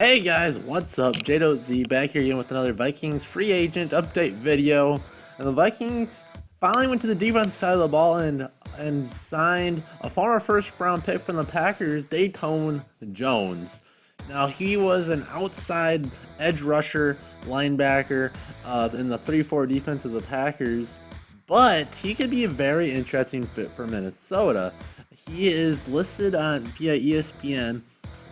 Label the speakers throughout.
Speaker 1: Hey guys, what's up? Z back here again with another Vikings free agent update video. And the Vikings finally went to the defensive side of the ball and signed a former first round pick from the Packers, Dayton Jones. Now he was an outside edge rusher, linebacker in the 3-4 defense of the Packers, but he could be a very interesting fit for Minnesota. He is listed on via ESPN.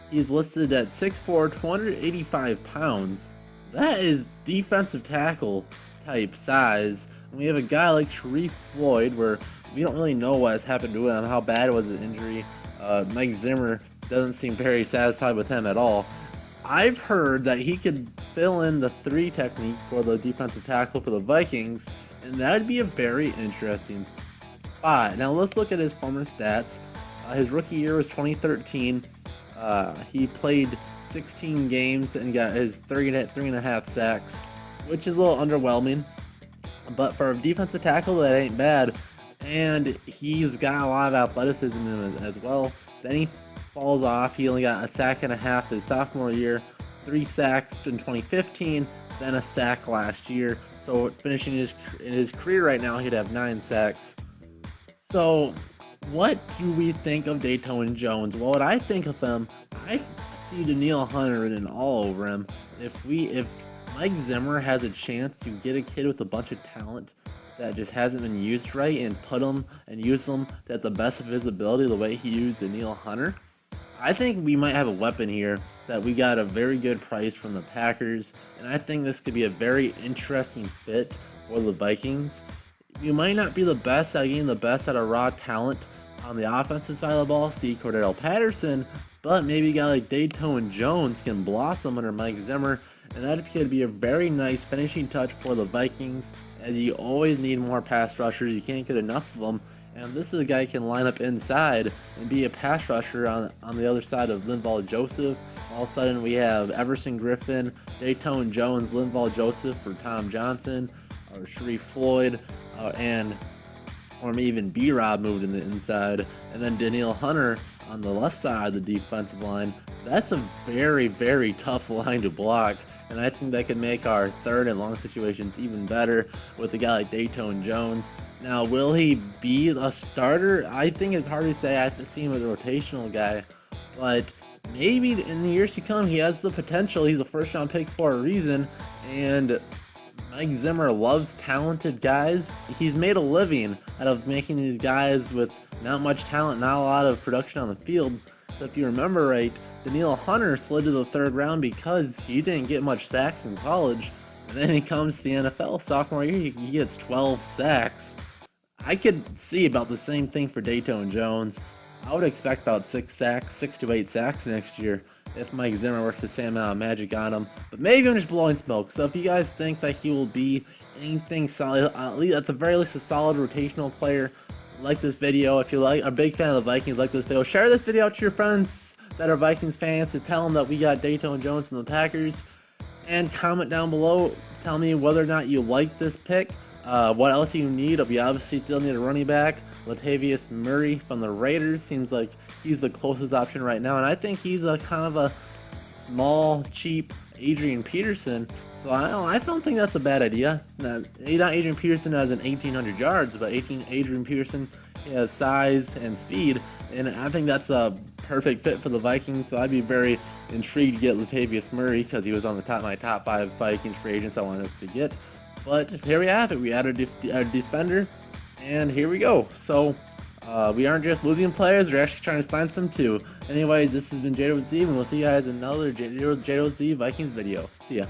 Speaker 1: He's listed at 6'4", 285 pounds. That is defensive tackle type size. And we have a guy like Sharif Floyd, where we don't really know what's happened to him, how bad was his injury. Mike Zimmer doesn't seem very satisfied with him at all. I've heard that he could fill in the 3 technique for the defensive tackle for the Vikings, and that'd be a very interesting spot. Now let's look at his former stats. His rookie year was 2013. He played 16 games and got his 3.5 sacks, which is a little underwhelming. But for a defensive tackle, that ain't bad. And he's got a lot of athleticism in him as well. Then he falls off. He only got a sack and a half his sophomore year, 3 sacks in 2015, then a sack last year. So finishing in his career right now, he'd have 9 sacks. So what do we think of Dayton Jones? Well, what I think of him, I see Danielle Hunter written all over him. If Mike Zimmer has a chance to get a kid with a bunch of talent that just hasn't been used right and put him and use them at the best of his ability, the way he used Danielle Hunter, I think we might have a weapon here that we got a very good price from the Packers, and I think this could be a very interesting fit for the Vikings. You might not be the best at getting the best out of raw talent on the offensive side of the ball, see Cordell Patterson, but maybe a guy like Dayton Jones can blossom under Mike Zimmer, and that could be a very nice finishing touch for the Vikings, as you always need more pass rushers. You can't get enough of them, and this is a guy who can line up inside and be a pass rusher on the other side of Linval Joseph. All of a sudden we have Everson Griffin, Dayton Jones, Linval Joseph for Tom Johnson, or Sharif Floyd, or maybe even B-Rob moved in the inside, and then Danielle Hunter on the left side of the defensive line. That's a very, very tough line to block, and I think that could make our third and long situations even better with a guy like Dayton Jones. Now, will he be a starter? I think it's hard to say. I have to see him as a rotational guy, but maybe in the years to come, he has the potential. He's a first-round pick for a reason, and Mike Zimmer loves talented guys. He's made a living out of making these guys with not much talent, not a lot of production on the field. So if you remember right, Danielle Hunter slid to the 3rd round because he didn't get much sacks in college. And then he comes to the NFL sophomore year, he gets 12 sacks. I could see about the same thing for Dayton Jones. I would expect about 6 to 8 sacks next year if Mike Zimmer works the same amount of magic on him. But maybe I'm just blowing smoke. So if you guys think that he will be anything solid, at the very least a solid rotational player, like this video. If you're a big fan of the Vikings, like this video, share this video out to your friends that are Vikings fans to tell them that we got Dayton Jones from the Packers. And comment down below, tell me whether or not you like this pick. What else do you need? We obviously still need a running back. Latavius Murray from the Raiders seems like he's the closest option right now, and I think he's a kind of a small, cheap Adrian Peterson. So I don't think that's a bad idea. Not Adrian Peterson has an 1,800 yards, but Adrian Peterson has size and speed, and I think that's a perfect fit for the Vikings. So I'd be very intrigued to get Latavius Murray because he was on my top 5 Vikings free agents I wanted us to get. But here we have it. We added a defender, and here we go. So we aren't just losing players, we're actually trying to sign some too. Anyways, this has been Z, and we'll see you guys in another Z Vikings video. See ya.